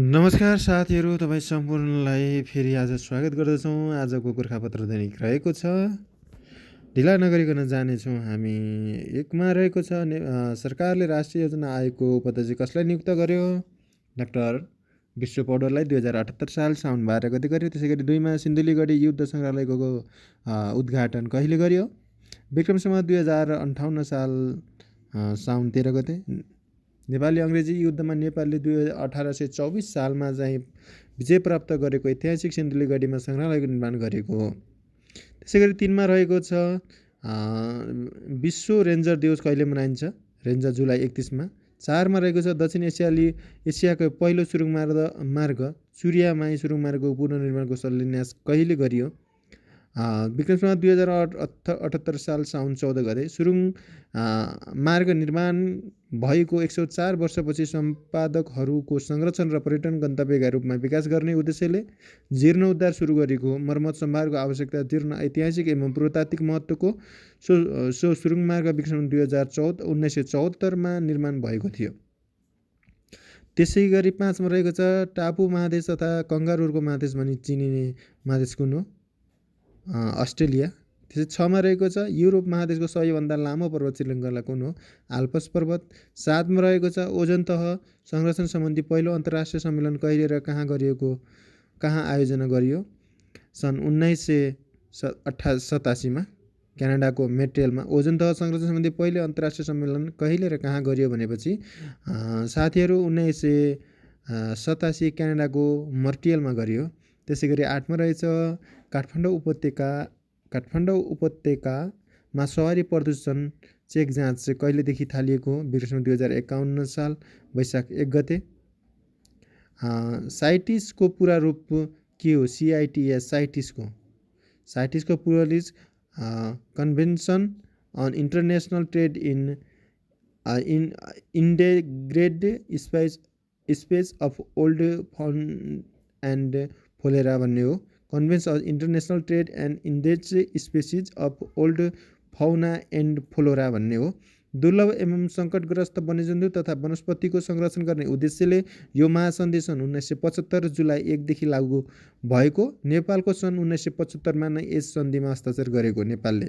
नमस्कार साथीहरू, तपाईँ सम्पूर्णलाई फेरि आज स्वागत गर्दछौँ। आजको गोर्खापत्र दैनिक रहेको छ। ढिला नगरिकन जानेछौँ हामी। एकमा रहेको छ सरकारले राष्ट्रिय योजना आयोगको उपाध्यक्ष कसलाई नियुक्त गर्यो? डाक्टर विश्व पौडेललाई 2078 साल साउन 12 गते गर्यो। त्यसै गरी 2मा सिन्धुलीगढी युद्ध सङ्ग्रहालयको उद्घाटन कहिले गर्यो? विक्रम सम्वत 2058 साल साउन 13 गते। नेपाली अङ्ग्रेजी युद्धमा नेपालले 1824 सालमा चाहिँ विजय प्राप्त गरेको ऐतिहासिक सिन्धुलीगढीमा सङ्ग्रहालयको निर्माण गरेको हो। त्यसै गरी 3मा रहेको छ विश्व रेन्जर दिवस कहिले मनाइन्छ? रेन्जर जुलाई 31मा। 4मा रहेको छ दक्षिण एसियाको पहिलो सुरुङ मार्ग सूर्यमाई सुरुङ मार्गको पुनर्निर्माणको शिलान्यास कहिले गरियो? विक्रम सम्वत 2078 साल साउन 14 गते। सुरुङ मार्ग निर्माण भएको 104 वर्षपछि सम्पादकहरूको संरक्षण र पर्यटन गन्तव्यका रूपमा विकास गर्ने उद्देश्यले जीर्णोद्धार सुरु गरेको मर्मत सम्भारको आवश्यकता जीर्ण ऐतिहासिक एवं पुरातात्विक महत्त्वको सो सुरुङ मार्ग विक्रम 1974मा निर्माण भएको थियो। त्यसै गरी 5मा रहेको छ टापु महादेश तथा कङ्गारुहरूको महादेश भनी चिनिने महादेश कुन हो? अस्ट्रेलिया। त्यसै 6मा रहेको छ युरोप महादेशको सबैभन्दा लामो पर्वत श्रृङ्खला कुन हो? आल्प्स पर्वत। 7मा रहेको छ ओजोन तह संरक्षण सम्बन्धी पहिलो अन्तर्राष्ट्रिय सम्मेलन कहिले र कहाँ आयोजना गरियो? सन् 1987मा क्यानाडाको मोन्ट्रियलमा। ओजोन तह संरक्षण सम्बन्धी पहिलो अन्तर्राष्ट्रिय सम्मेलन कहिले र कहाँ गरियो भनेपछि साथीहरू 1987 क्यानाडाको मोन्ट्रियलमा गरियो। त्यसै गरी 8मा रहेछ काठमाडौँ उपत्यकामा सवारी प्रदूषण चेक जाँच कहिलेदेखि थालिएको? विक्रम 2051 साल वैशाख 1 गते। साइटिसको पुरा रूप के हो? CITES। साइटिसको प्लुरलिज convention on international trade in endangered species of wild fauna and flora भन्ने हो। Convention on international trade and endangered species of wild fauna and flora भन्ने हो। दुर्लभ एवं सङ्कटग्रस्त वन्यजन्तु तथा वनस्पतिको संरक्षण गर्ने उद्देश्यले यो महासन्धि सन् 1975 जुलाई 1 देखि लागू भएको। नेपालको सन् 1975मा नै यस सन्धिमा हस्ताक्षर गरेको नेपालले।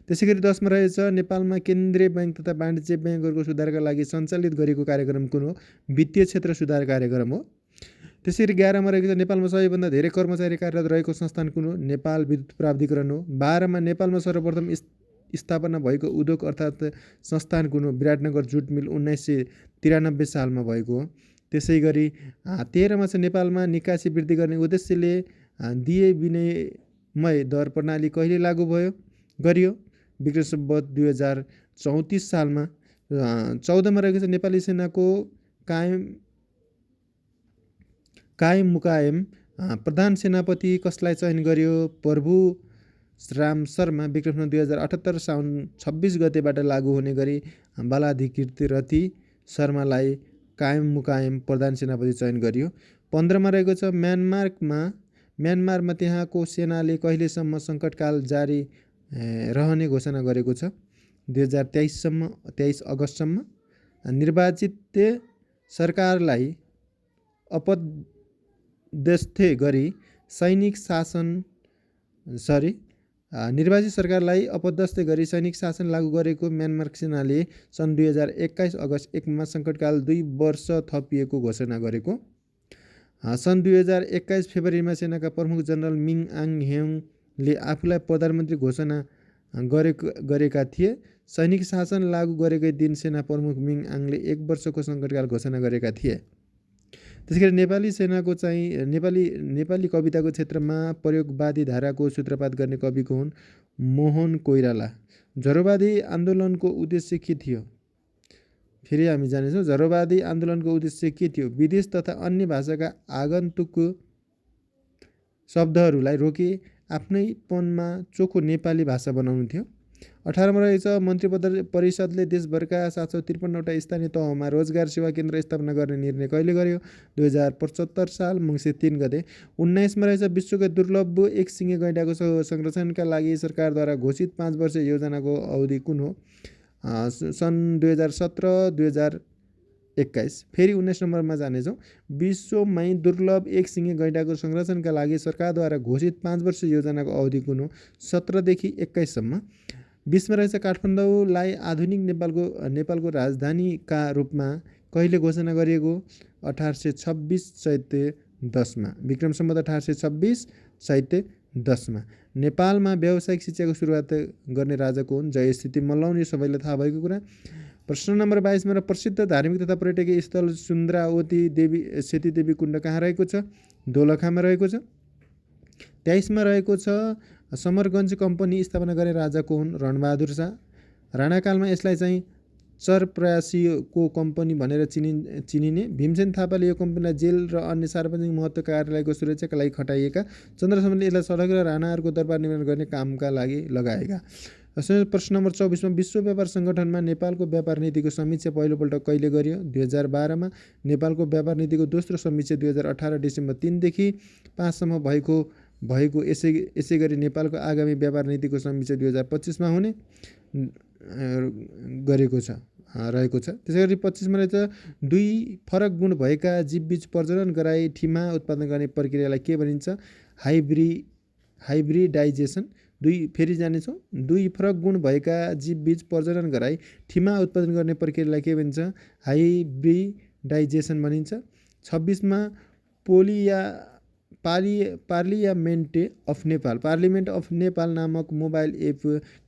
त्यसै गरी 10मा रहेछ नेपालमा केन्द्रीय ब्याङ्क तथा वाणिज्य ब्याङ्कहरूको सुधारका लागि सञ्चालित गरेको कार्यक्रम कुन हो? वित्तीय क्षेत्र सुधार कार्यक्रम हो। त्यसै गरी 11मा रहेको छ नेपालमा सबैभन्दा धेरै कर्मचारी कार्यरत रहेको संस्थान कुन हो? नेपाल विद्युत प्राधिकरण हो। 12मा नेपालमा सर्वप्रथम स्थापना भएको उद्योग अर्थात् संस्थान कुन हो? विराटनगर जुट मिल 1993 सालमा भएको हो। त्यसै गरी 13मा छ नेपालमा निकासी वृद्धि गर्ने उद्देश्यले दिए विनिमय दर प्रणाली कहिले लागू गरियो? विक्रम सम्वत 2034 सालमा। 14मा रहेको छ नेपाली सेनाको कायम मुकायम प्रधान सेनापति कसलाई चयन गरियो? प्रभु राम शर्मा। विक्रम 2078 साउन 26 गतेबाट लागू हुने गरी बालाधिकृत रति शर्मालाई कायम मुकायम प्रधान सेनापति चयन गरियो। 15मा रहेको छ म्यानमारमा त्यहाँको सेनाले कहिलेसम्म सङ्कटकाल जारी रहने घोषणा गरेको छ? 2023 अगस्तसम्म। निर्वाचित सरकारलाई अपदस्थ गरी सैनिक शासन लागू गरेको म्यानमार सेनाले सन् 2021 अगस्त 1मा सङ्कटकाल 2 वर्ष थपिएको घोषणा गरेको। सन् 2021 फेब्रुअरीमा सेनाका प्रमुख जनरल मिङ आङ ह्याङले आफूलाई प्रधानमन्त्री घोषणा गरेका थिए। सैनिक शासन लागू गरेकै दिन सेना प्रमुख मिङ आङले 1 वर्षको सङ्कटकाल घोषणा गरेका थिए। त्यसैगरी नेपाली सेनाको चाहिँ नेपाली कविताको क्षेत्रमा प्रयोगवादी धाराको सूत्रपात गर्ने कवि को हुन्? मोहन कोइराला। जरोवादी आन्दोलनको उद्देश्य के थियो? फेरि हामी जानेछौँ जरोवादी आन्दोलनको उद्देश्य के थियो? विदेश तथा अन्य भाषाका आगन्तुक शब्दहरूलाई रोकी आफ्नैपनमा चोखो नेपाली भाषा बनाउनु थियो। 18मा रहेछ मन्त्री परिषदले देशभरका 753वटा स्थानीय तहमा रोजगार सेवा केन्द्र स्थापना गर्ने निर्णय कहिले गर्यो? 2075 साल मङ्सिर 3 गते। 19मा रहेछ विश्वकै दुर्लभ एकसिङे गैंडाको संरक्षणका लागि सरकारद्वारा घोषित 5 वर्षीय योजनाको अवधि कुन हो? सन् 2017 21। फेरि 19 नम्बरमा जानेछौँ। विश्वमै दुर्लभ एक सिङे गैंडाको संरक्षणका लागि सरकारद्वारा घोषित 5 वर्ष योजनाको अवधि कुन हो? 17 देखि 21 सम्म। 20 मा रहेछ काठमाडौँलाई आधुनिक नेपालको राजधानीका रूपमा कहिले घोषणा गरिएको? 1826 चैत्य 10 मा। विक्रम सम्वत 1826 चैत्य 10 मा। नेपालमा व्यावसायिक शिक्षाको सुरुवात गर्ने राजा को हुन्? जयस्थिति मल्लौन। यो सबैलाई थाहा भएको कुरा। प्रश्न नम्बर 22 मा प्रसिद्ध धार्मिक तथा पर्यटकीय स्थल सुन्द्रावती सेतीदेवी कुण्ड कहाँ रहेको छ? दोलखामा रहेको छ। 23 मा रहेको छ समरगञ्ज कम्पनी स्थापना गर्ने राजा को हुन्? रणबहादुर शाह। राणाकालमा यसलाई चाहिँ चरप्रयासीको कम्पनी भनेर चिनिने। भीमसेन थापाले यो कम्पनीलाई जेल र अन्य सार्वजनिक महत्त्व कार्यालयको सुरक्षाका लागि खटाइएका। चन्द्रशमशेरले यसलाई सडक र राणाहरूको दरबार निर्माण गर्ने कामका लागि लगाएका। प्रश्न नम्बर 24 मा विश्व व्यापार सङ्गठनमा नेपालको व्यापार नीतिको समीक्षा पहिलोपल्ट कहिले गरियो? 2012 मा। नेपालको व्यापार नीतिको दोस्रो समीक्षा 2018 डिसेम्बर 3 देखि 5 सम्म भएको यसै गरी नेपालको आगामी व्यापार नीतिको समीक्षा 2025 मा हुने रहेको छ। त्यसैगरी 25 मा रहेछ दुई फरक गुण भएका जीवबीज प्रजनन गराई ठिमा उत्पादन गर्ने प्रक्रियालाई के भनिन्छ? हाइब्रिडाइजेसन। फेरि जानेछौँ। दुई फरक गुण भएका जीवबीज प्रजनन गराई ठिमा उत्पादन गर्ने प्रक्रियालाई के भनिन्छ? हाइब्रिडाइजेसन भनिन्छ। 26 मा पार्लियामेन्ट अफ नेपाल नामक मोबाइल एप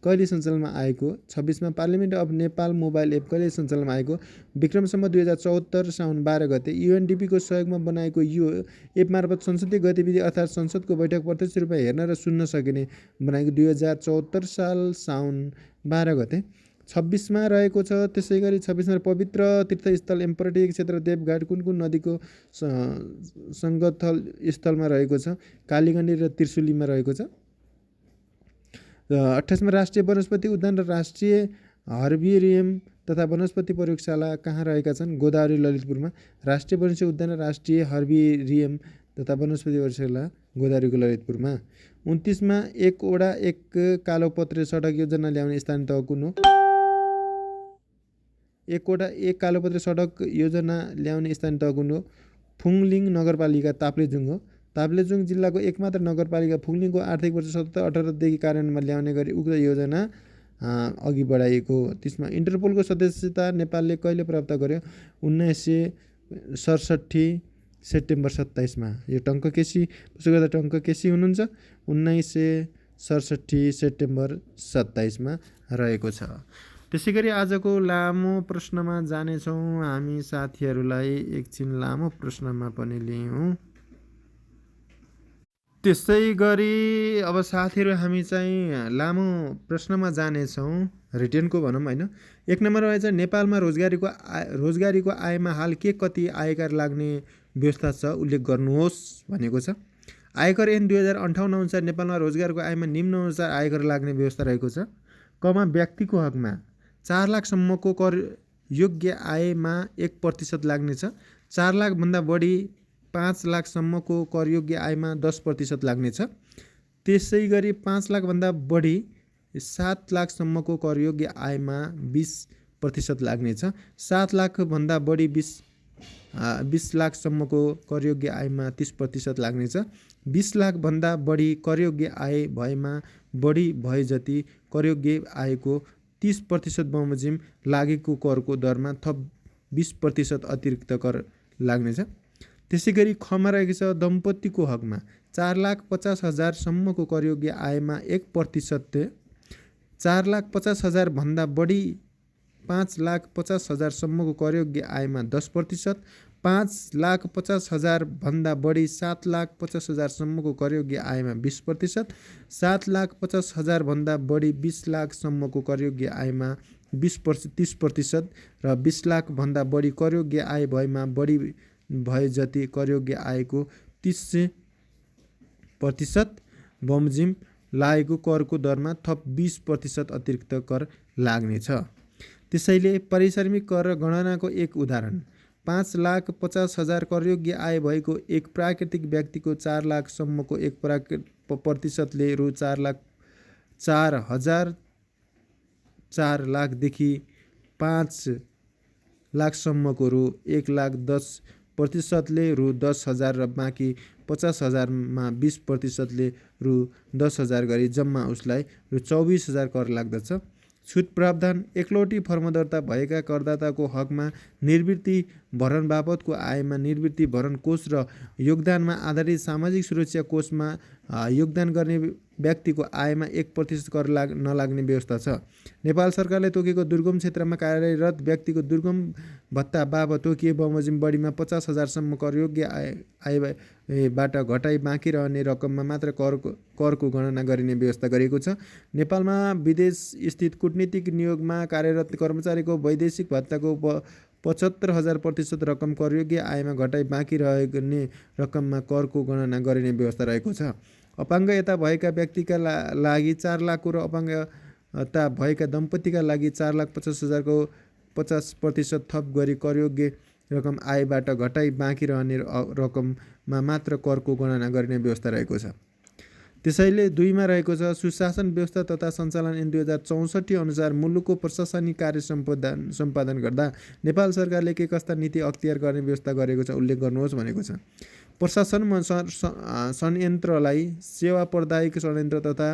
कहिले सञ्चालनमा आएको? 26 मा parliament of Nepal mobile app कहिले सञ्चालनमा आएको? विक्रम सम्वत 2074 साउन 12 गते। युएनडिपीको सहयोगमा बनाएको यो एप मार्फत संसदीय गतिविधि अर्थात् संसदको बैठक प्रत्यक्ष रूपमा हेर्न र सुन्न सकिने बनाएको 2074 साल साउन 12 गते। 26 मा रहेको छ। त्यसै गरी 26 मा पवित्र तीर्थस्थल पर्यटकीय क्षेत्र देवघाट कुन नदीको सङ्गम स्थलमा रहेको छ? कालीगण्डी र त्रिशुलीमा रहेको छ। 28 मा राष्ट्रिय वनस्पति उद्यान र राष्ट्रिय हर्बिरियम तथा वनस्पति प्रयोगशाला कहाँ रहेका छन्? गोदावरी ललितपुरमा। राष्ट्रिय वनस्पति उद्यान र राष्ट्रिय हर्बिरियम तथा वनस्पति प्रयोगशाला गोदावरीको ललितपुरमा। 29 मा एक वडा एक कालोपत्रे सडक योजना ल्याउने स्थानीय तह कुन हो? एक वडा एक कालोपत्रे सडक योजना ल्याउने स्थानीय तह कुन हो? फुङलिङ नगरपालिका ताप्लेजुङ हो। ताप्लेजुङ जिल्लाको एकमात्र नगरपालिका फुङलिङको आर्थिक वर्ष 17-18 देखि कार्यान्वयनमा ल्याउने गरी उक्त योजना अघि बढाइएको। 30 मा इन्टरपोलको सदस्यता नेपालले कहिले प्राप्त गर्यो? 1967 सेप्टेम्बर 27 मा। यो टङ्क केसी हुनुहुन्छ। 1967 सेप्टेम्बर 27 मा रहेको छ। त्यसै गरी आजको लामो प्रश्नमा जानेछौँ हामी साथीहरूलाई। एकछिन लामो प्रश्नमा पनि लियौँ। त्यसै गरी अब साथीहरू हामी चाहिँ लामो प्रश्नमा जानेछौँ, रिटेनको भनौँ होइन। 1 नम्बरमा रहेछ नेपालमा रोजगारीको आयमा हाल के कति आयकर लाग्ने व्यवस्था छ उल्लेख गर्नुहोस् भनेको छ। आयकर ऐन 2058 अनुसार नेपालमा रोजगारको आयमा निम्न अनुसार आयकर लाग्ने व्यवस्था रहेको छ। व्यक्तिको हकमा 4 लाखसम्मको कर योग्य आयमा 1% लाग्नेछ। 4 लाखभन्दा बढी 5 लाखसम्मको करयोग्य आयमा 10% लाग्नेछ। त्यसै गरी 5 लाखभन्दा बढी 7 लाखसम्मको करयोग्य आयमा 20% लाग्नेछ। 7 लाखभन्दा बढी 20 लाखसम्मको करयोग्य आयमा 30% लाग्नेछ। 20 लाखभन्दा बढी करयोग्य आय भएमा बढी भए जति करयोग्य आयको 30% बमोजिम लागेको करको दरमा थप 20% अतिरिक्त कर लाग्नेछ। त्यसै गरी खमा रहेको छ दम्पतिको हकमा 4,50,000 करयोग्य आयमा 1%, 4,50,000 भन्दा बढी 5,50,000 करयोग्य आयमा 10%, 5,50,000 भन्दा बढी 7,50,000 करयोग्य आयमा 20%, 7,50,000 भन्दा बढी 20 लाखसम्मको करयोग्य आयमा 30% र 20 लाख भन्दा बढी करयोग्य आय भएमा बढी भए जति करयोग्य आयको 30% बमोजिम लागेको करको दरमा थप 20% अतिरिक्त कर लाग्नेछ। त्यसैले पारिश्रमिक कर गणनाको एक उदाहरण 5,50,000 करयोग्य आय भएको एक प्राकृतिक व्यक्तिको 4 लाखसम्मको 1%ले रु 4 लाखदेखि 5 लाखसम्मको रु 1,10,000 रु 10,000 र बाँकी 50,000मा 20%ले रु 10,000 गरी जम्मा उसलाई रु 24,000 कर लाग्दछ। छुट प्रावधान एकलौटी फर्म दर्ता भएका करदाताको हकमा निवृत्ति भरण बापतको आयमा निवृत्ति भरण कोष र योगदानमा आधारित सामाजिक सुरक्षा कोषमा योगदान गर्ने व्यक्तिको आयमा 1% कर नलाग्ने व्यवस्था छ। नेपाल सरकारले तोकेको दुर्गम क्षेत्रमा कार्यरत व्यक्तिको दुर्गम भत्ता बाबत तोकिए बमोजिम बढीमा 50,000सम्म करयोग्य आयबाट घटाई बाँकी रहने रकममा मात्र करको गणना गरिने व्यवस्था गरिएको छ। नेपालमा विदेश स्थित कूटनीतिक नियोगमा कार्यरत कर्मचारीको वैदेशिक भत्ताको 75,000% रकम करयोग्य आयमा घटाई बाँकी रहने रकममा करको गणना गरिने व्यवस्था रहेको छ। अपाङ्गता भएका व्यक्तिका लागि 4 लाखको र अपाङ्गता भएका दम्पतिका लागि 4,50,000 को 50% थप गरी करयोग्य रकम आयबाट घटाई बाँकी रहने रकममा मात्र करको गणना गरिने व्यवस्था रहेको छ। त्यसैले 2 मा रहेको छ सुशासन व्यवस्था तथा सञ्चालन ऐन 2064 अनुसार मुलुकको प्रशासनिक कार्य सम्पादन गर्दा नेपाल सरकारले के कस्ता नीति अख्तियार गर्ने व्यवस्था गरेको छ उल्लेख गर्नुहोस् भनेको छ। प्रशासनमा संयन्त्रलाई सेवा प्रदायक संयन्त्र तथा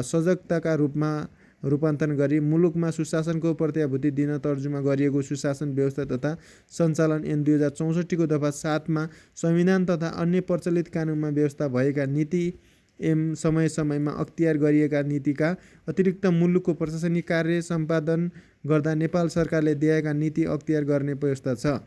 सजगताका रूपमा रूपान्तरण गरी मुलुकमा सुशासनको प्रत्याभूति दिन तर्जुमा गरिएको सुशासन व्यवस्था तथा सञ्चालन ऐन 2064 को दफा 7 मा संविधान तथा अन्य प्रचलित कानुनमा व्यवस्था भएका नीति एवं समय समयमा अख्तियार गरिएका नीतिका अतिरिक्त मुलुकको प्रशासनिक कार्य सम्पादन गर्दा नेपाल सरकारले दिएका नीति अख्तियार गर्ने व्यवस्था छ।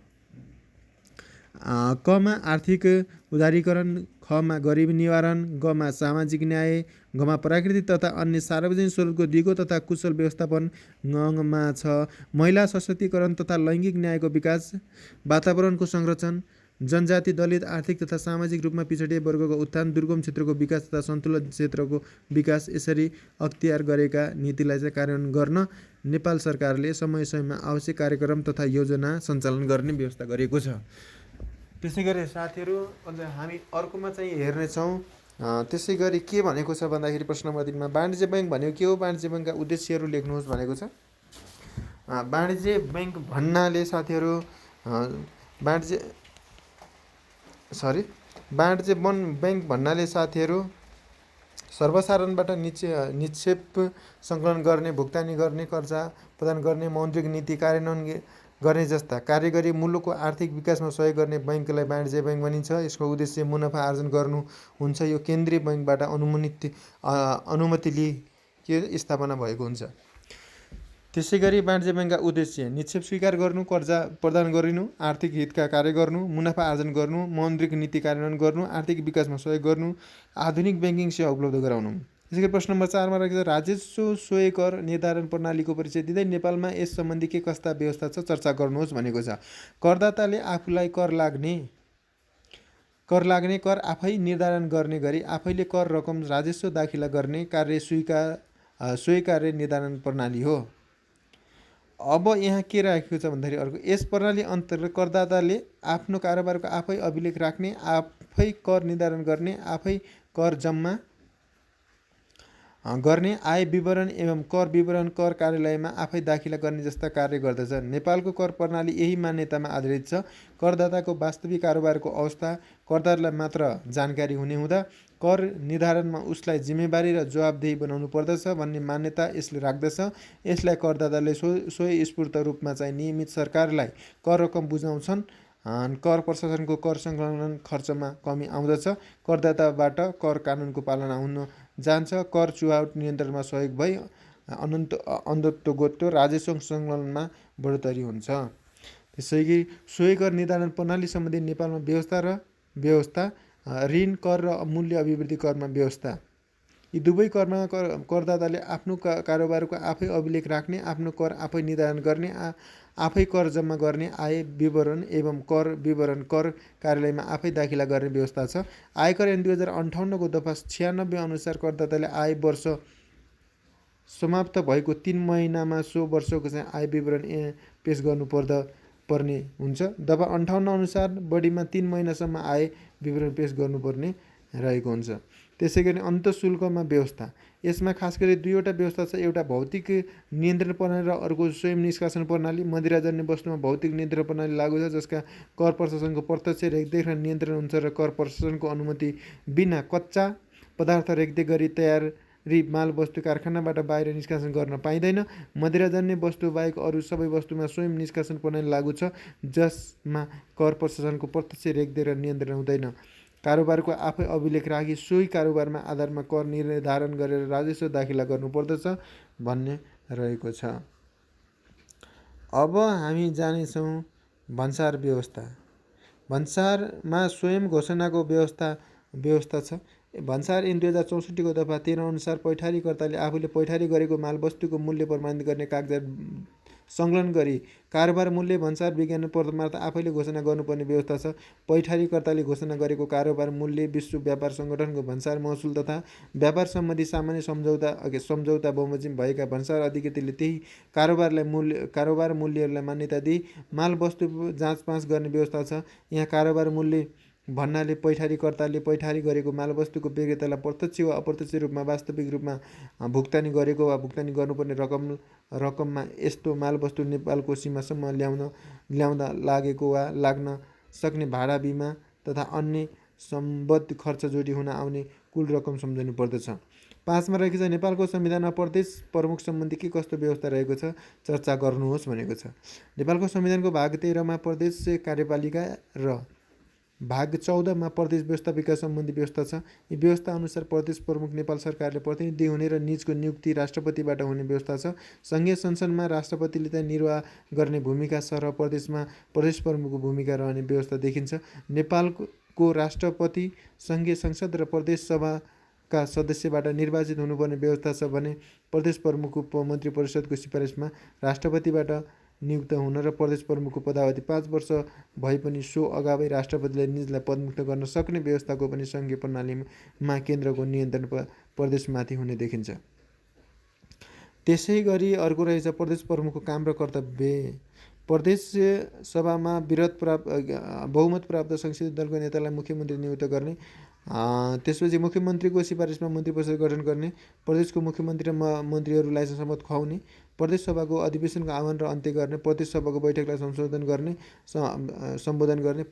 क मा आर्थिक उदारीकरण, ख मा गरिबी निवारण, ग मा सामाजिक न्याय, घ मा प्राकृतिक तथा अन्य सार्वजनिक स्रोतको दिगो तथा कुशल व्यवस्थापन, ङ मा छ महिला सशक्तिकरण तथा लैङ्गिक न्यायको विकास, वातावरणको संरक्षण, जनजाति दलित आर्थिक तथा सामाजिक रूपमा पिछडिए वर्गको उत्थान, दुर्गम क्षेत्रको विकास तथा सन्तुलित क्षेत्रको विकास। यसरी अख्तियार गरेका नीतिलाई चाहिँ कार्यान्वयन गर्न नेपाल सरकारले समय समयमा आवश्यक कार्यक्रम तथा योजना सञ्चालन गर्ने व्यवस्था गरेको छ। त्यसै गरी साथीहरू हामी अर्कोमा चाहिँ हेर्नेछौँ। त्यसै गरी के भनेको छ भन्दाखेरि प्रश्न नम्बर 3 मा वाणिज्य बैङ्क भनेको के हो, वाणिज्य बैङ्कका उद्देश्यहरू लेख्नुहोस् भनेको छ। वाणिज्य बैङ्क भन्नाले साथीहरू वाणिज्य बैङ्क भन्नाले साथीहरू सर्वसाधारणबाट निक्षेप सङ्कलन गर्ने, भुक्तानी गर्ने, कर्जा प्रदान गर्ने, मौद्रिक नीति कार्यान्वयन गर्ने जस्ता कार्य गरी मुलुकको आर्थिक विकासमा सहयोग गर्ने बैङ्कलाई वाणिज्य बैङ्क भनिन्छ। यसको उद्देश्य मुनाफा आर्जन गर्नु हुन्छ। यो केन्द्रीय बैङ्कबाट अनुमति लिई स्थापना भएको हुन्छ। त्यसै गरी वाणिज्य बैङ्कका उद्देश्य निक्षेप स्वीकार गर्नु, कर्जा प्रदान गरिनु, आर्थिक हितका कार्य गर्नु, मुनाफा आर्जन गर्नु, मौद्रिक नीति कार्यान्वयन गर्नु, आर्थिक विकासमा सहयोग गर्नु, आधुनिक ब्याङ्किङ सेवा उपलब्ध गराउनु। त्यसै गरी प्रश्न नम्बर 4 मा रहेको छ राजस्व सोही कर निर्धारण प्रणालीको परिचय दिँदै नेपालमा यस सम्बन्धी के कस्ता व्यवस्था छ चर्चा गर्नुहोस् भनेको छ। करदाताले आफूलाई कर लाग्ने कर आफै निर्धारण गर्ने गरी आफैले कर रकम राजस्व दाखिला गर्ने कार्य सोही कार्य निर्धारण प्रणाली हो। अब यहाँ के राखेको छ भन्दाखेरि अर्को यस प्रणाली अन्तर्गत करदाताले आफ्नो कारोबारको आफै अभिलेख राख्ने, आफै कर निर्धारण गर्ने, आफै कर जम्मा गर्ने, आय विवरण एवं कर विवरण कर कार्यालयमा आफै दाखिला गर्ने जस्ता कार्य गर्दछ। नेपालको कर प्रणाली यही मान्यतामा आधारित छ। करदाताको वास्तविक कारोबारको अवस्था करदातालाई मात्र जानकारी हुने हुँदा कर निर्धारणमा उसलाई जिम्मेवारी र जवाबदेही बनाउनु पर्दछ भन्ने मान्यता यसले राख्दछ। यसलाई करदाताले स्वयस्फूर्त रूपमा चाहिँ नियमित सरकारलाई कर रकम बुझाउँछन्। कर प्रशासनको कर सङ्कलन खर्चमा कमी आउँदछ। करदाताबाट कर कानुनको पालना हुन जान्छ। कर चुहावट नियन्त्रणमा सहयोग भई अन्धत्व राजस्व सङ्कलनमा बढोत्तरी हुन्छ। त्यसैगरी सोही कर निर्धारण प्रणाली सम्बन्धी नेपालमा व्यवस्था ऋण कर र मूल्य अभिवृद्धि करमा व्यवस्था। यी दुवै करमा करदाताले आफ्नो कारोबारको आफै अभिलेख राख्ने, आफ्नो कर आफै निर्धारण गर्ने, आफै कर जम्मा गर्ने, आय विवरण एवं कर विवरण कर कार्यालयमा आफै दाखिला गर्ने व्यवस्था छ। आयकर ऐन 2058 को दफा 96 अनुसार करदाताले आय वर्ष समाप्त भएको 3 महिनामा सो वर्षको चाहिँ आय विवरण पेश गर्नुपर्ने हुन्छ। दफा 58 अनुसार बढीमा 3 महिनासम्म आय विवरण पेश गर्नुपर्ने रहेको हुन्छ। त्यसै गरी अन्तःशुल्कमा व्यवस्था। यसमा खास गरी दुईवटा व्यवस्था छ, एउटा भौतिक नियन्त्रण प्रणाली र अर्को स्वयं निष्कासन प्रणाली। मदिराजन्य वस्तुमा भौतिक नियन्त्रण प्रणाली लागू छ, जसका कर प्रशासनको प्रत्यक्ष रेखदेख र नियन्त्रण हुन्छ र कर प्रशासनको अनुमति बिना कच्चा पदार्थ रेखदेख गरी तयारी माल वस्तु कारखानाबाट बाहिर निष्कासन गर्न पाइँदैन। मदिराजन्य वस्तु बाहेक अरू सबै वस्तुमा स्वयं निष्कासन प्रणाली लागू छ, जसमा कर प्रशासनको प्रत्यक्ष रेखदेख र नियन्त्रण हुँदैन। कारोबारको आफै अभिलेख राखी सोही कारोबारमा आधारमा कर निर्धारण गरेर राजस्व दाखिला गर्नुपर्दछ भन्ने रहेको छ। अब हामी जानेछौँ भन्सार व्यवस्था। भन्सारमा स्वयं घोषणाको व्यवस्था छ। भन्सार ऐन 2064 को दफा 13 अनुसार पैठारीकर्ताले आफूले पैठारी गरेको मालवस्तुको मूल्य प्रमाणित गर्ने कागजात सङ्कलन गरी कारोबार मूल्य भन्सार विज्ञान परमार्थ आफैले घोषणा गर्नुपर्ने व्यवस्था छ। पैठारीकर्ताले घोषणा गरेको कारोबार मूल्य विश्व व्यापार सङ्गठनको भन्सार महसुल तथा व्यापार सम्बन्धी सामान्य सम्झौता बमोजिम भएका भन्सार अधिकृतले त्यही कारोबार मूल्यहरूलाई मान्यता दिई मालवस्तु जाँचपाँच गर्ने व्यवस्था छ। यहाँ कारोबार मूल्य भन्नाले पैठारीकर्ताले पैठारी गरेको मालवस्तुको विक्रेतालाई प्रत्यक्ष वा अप्रत्यक्ष रूपमा वास्तविक रूपमा भुक्तानी गरेको वा भुक्तानी गर्नुपर्ने रकममा यस्तो मालवस्तु नेपालको सीमासम्म ल्याउँदा लागेको वा लाग्न सक्ने भाडा, बिमा तथा अन्य सम्बद्ध खर्च जोडी हुन आउने कुल रकम सम्झनु पर्दछ। 5 मा रहेको छ नेपालको संविधानमा प्रदेश प्रमुख सम्बन्धी के कस्तो व्यवस्था रहेको छ चर्चा गर्नुहोस् भनेको छ। नेपालको संविधानको भाग 13 मा प्रदेश कार्यपालिका र भाग 14 मा प्रदेश व्यवस्थापिका सम्बन्धी व्यवस्था छ। यी व्यवस्था अनुसार प्रदेश प्रमुख नेपाल सरकारले प्रतिनिधि हुने र निजको नियुक्ति राष्ट्रपतिबाट हुने व्यवस्था छ। सङ्घीय संसदमा राष्ट्रपतिले चाहिँ निर्वाह गर्ने भूमिका छ र प्रदेशमा प्रदेश प्रमुखको भूमिका रहने व्यवस्था देखिन्छ। नेपालको राष्ट्रपति सङ्घीय संसद र प्रदेश सभाका सदस्यबाट निर्वाचित हुनुपर्ने व्यवस्था छ भने प्रदेश प्रमुखको मन्त्री परिषदको सिफारिसमा राष्ट्रपतिबाट नियुक्त हुन र प्रदेश प्रमुखको पदावधि 5 वर्ष भए पनि सो अगावै राष्ट्रपतिले निजलाई पदमुक्त गर्न सक्ने व्यवस्थाको पनि सङ्घीय प्रणालीमा केन्द्रको नियन्त्रण प्रदेशमाथि हुने देखिन्छ। त्यसै गरी अर्को रहेछ प्रदेश प्रमुखको काम र कर्तव्य। प्रदेश सभामा बहुमत प्राप्त संसदीय दलको नेतालाई मुख्यमन्त्री नियुक्त गर्ने, त्यसपछि मुख्यमन्त्रीको सिफारिसमा मन्त्री परिषद गठन गर्ने, प्रदेशको मुख्यमन्त्री र मन्त्रीहरूलाई शपथ खुवाउने, प्रदेश सभाको अधिवेशनको आह्वान र अन्त्य गर्ने, प्रदेश सभाको बैठकलाई सम्बोधन गर्ने,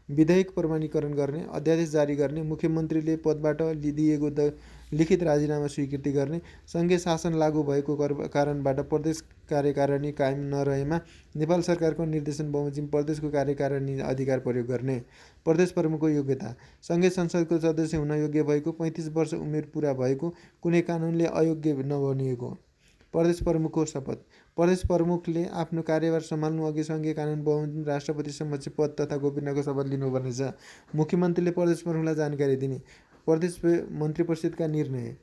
विधेयक प्रमाणीकरण गर्ने, अध्यादेश जारी गर्ने, मुख्यमन्त्रीले पदबाट दिएको लिखित राजीनामा स्वीकृति गर्ने, सङ्घीय शासन लागू भएको कारणबाट प्रदेश कार्यकारिणी कायम नरहेमा नेपाल सरकारको निर्देशन बमोजिम प्रदेशको कार्यकारिणी अधिकार प्रयोग गर्ने। प्रदेश प्रमुखको योग्यता। सङ्घीय संसदको सदस्य हुन योग्य भएको, 35 वर्ष उमेर पुरा भएको, कुनै कानुनले अयोग्य नबनिएको। प्रदेश प्रमुखको शपथ। प्रदेश प्रमुखले आफ्नो कार्यभार सम्हाल्नु अघि सङ्घीय कानुन बमोजिम राष्ट्रपति समक्ष पद तथा गोपनीयताको शपथ लिनुपर्नेछ। मुख्यमन्त्रीले प्रदेश प्रमुखलाई जानकारी दिने। प्रदेश मन्त्री परिषदका निर्णय।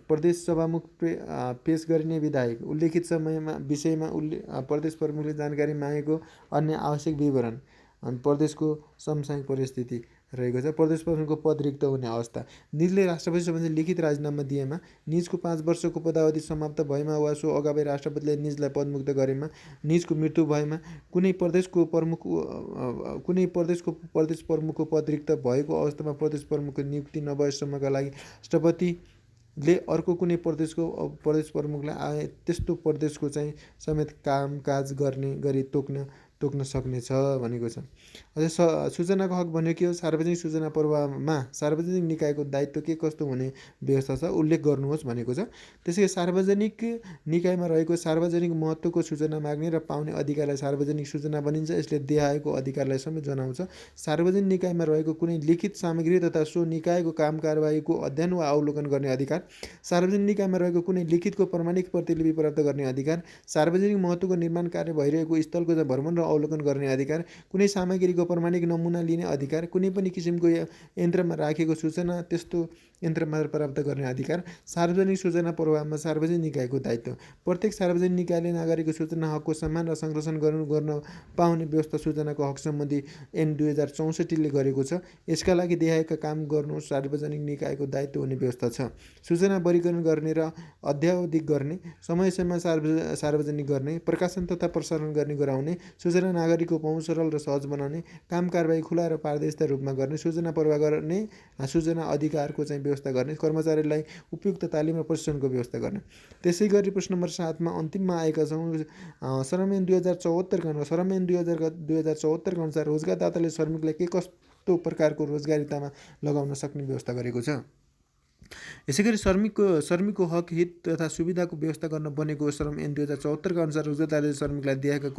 प्रदेश सभामुख पेश गरिने विधायक। उल्लेखित विषयमा प्रदेश प्रमुखले जानकारी मागेको अन्य आवश्यक विवरण। प्रदेशको समसामयिक परिस्थिति रहेको छ। प्रदेश प्रमुखको पद रिक्त हुने अवस्था। निजले राष्ट्रपति समक्ष लिखित राजीनामा दिएमा, निजको 5 वर्षको पदावधि समाप्त भएमा वा सो अगावै राष्ट्रपतिले निजलाई पदमुक्त गरेमा, निजको मृत्यु भएमा, कुनै प्रदेश प्रमुखको पद रिक्त भएको अवस्थामा प्रदेश प्रमुखको नियुक्ति नभएसम्मका लागि राष्ट्रपतिले अर्को कुनै प्रदेश प्रमुखलाई त्यस्तो प्रदेशको चाहिँ समेत कामकाज गर्ने गरी तोक्न सक्नेछ भनेको छ। अझै सूचनाको हक भन्यो के हो? सार्वजनिक सूचना प्रवाहमा सार्वजनिक निकायको दायित्व के कस्तो हुने व्यवस्था छ उल्लेख गर्नुहोस् भनेको छ। त्यसै सार्वजनिक निकायमा रहेको सार्वजनिक महत्त्वको सूचना माग्ने र पाउने अधिकारलाई सार्वजनिक सूचना भनिन्छ। यसले देहायको अधिकारलाई समेत जनाउँछ। सार्वजनिक निकायमा रहेको कुनै लिखित सामग्री तथा सो निकायको काम कारबाहीको अध्ययन वा अवलोकन गर्ने अधिकार, सार्वजनिक निकायमा रहेको कुनै लिखितको प्रमाणिक प्रतिलिपि प्राप्त गर्ने अधिकार, सार्वजनिक महत्त्वको निर्माण कार्य भइरहेको स्थलको भ्रमण र अवलोकन गर्ने अधिकार, कुनै सामग्रीको प्रमाणिक नमुना लिने अधिकार, कुनै पनि किसिमको यन्त्रमा राखेको सूचना त्यस्तो यन्त्रमार्फत प्राप्त गर्ने अधिकार। सार्वजनिक सूचना प्रवाहमा सार्वजनिक निकायको दायित्व। प्रत्येक सार्वजनिक निकायले नागरिकको सूचना हकको सम्मान र संरक्षण गर्न पाउने व्यवस्था सूचनाको हक सम्बन्धी ऐन 2064 ले गरेको छ। यसका लागि देहायका काम गर्नु सार्वजनिक निकायको दायित्व हुने व्यवस्था छ। सूचना वर्गीकरण गर्ने र अध्यावधिक गर्ने, समय समयमा सार्वजनिक गर्ने, प्रकाशन तथा प्रसारण गर्ने गराउने, सूचना योजना नागरिकको पहुँच सरल र सहज बनाउने, काम कारबाही खुला र पारदर्शिता रूपमा गर्ने, सूचना प्रवाह गर्ने, सूचना अधिकारको चाहिँ व्यवस्था गर्ने, कर्मचारीलाई उपयुक्त तालिम र प्रशिक्षणको व्यवस्था गर्ने। त्यसै गरी प्रश्न नम्बर 7मा अन्तिममा आएका छौँ। श्रम ऐन 2074का अनुसार श्रम ऐन 2074का अनुसार रोजगारदाताले श्रमिकलाई के कस्तो प्रकारको रोजगारितामा लगाउन सक्ने व्यवस्था गरेको छ। यसैगरी श्रमिकको हक हित तथा सुविधाको व्यवस्था गर्न बनेको श्रम ऐन 2074का अनुसार रोजगारदाताले श्रमिकलाई दिएका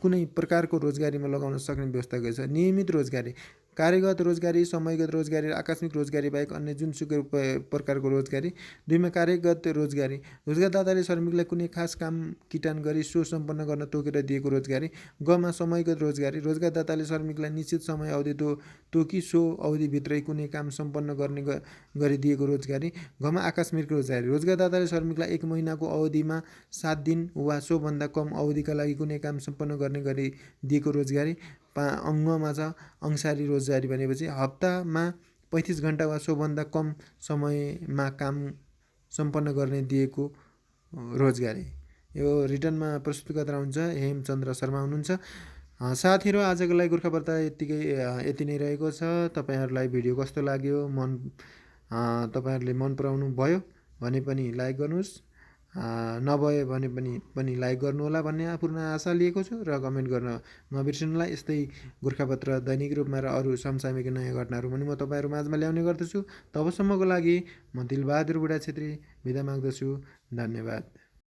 कुनै प्रकारको रोजगारीमा लगाउन सक्ने व्यवस्था गरेको छ। नियमित रोजगारी, कार्यगत रोजगारी, समयगत रोजगारी र आकस्मिक रोजगारी बाहेक अन्य जुनसुकै प्रकारको रोजगारी। 2मा कार्यगत रोजगारी, रोजगारदाताले श्रमिकलाई कुनै खास काम किटान गरी सो सम्पन्न गर्न तोकेर दिएको रोजगारी। गमा समयगत रोजगारी, रोजगारदाताले श्रमिकलाई निश्चित समय अवधि तोकी सो अवधिभित्रै कुनै काम सम्पन्न गर्ने गरी दिएको रोजगारी। घमा आकस्मिक रोजगारी, रोजगारदाताले श्रमिकलाई 1 महिनाको अवधिमा 7 दिन वा सोभन्दा कम अवधिका लागि कुनै काम सम्पन्न गर्ने गरी दिएको रोजगारी। अङ्गमा छ अंसारी रोजगारी भनेपछि हप्तामा 35 घण्टा वा सोभन्दा कम समयमा काम सम्पन्न गर्ने दिएको रोजगारी। यो रिटर्नमा प्रस्तुतकर्ता हुन्छ हेमचन्द्र शर्मा हुनुहुन्छ। साथीहरू, आजको लागि गोर्खावार्ता यति नै रहेको छ। तपाईँहरूलाई भिडियो कस्तो लाग्यो, तपाईँहरूले मन पराउनु भयो भने पनि लाइक गर्नुहोस्, नभए भने पनि लाइक गर्नुहोला भन्ने पूर्ण आशा लिएको छु र कमेन्ट गर्न नबिर्सनुहोला। यस्तै गोर्खापत्र दैनिक रूपमा र अरू समसामयिक नयाँ घटनाहरू पनि म तपाईँहरू माझमा ल्याउने गर्दछु। तबसम्मको लागि म दिलबहादुर बुढा छेत्री बिदा माग्दछु। धन्यवाद।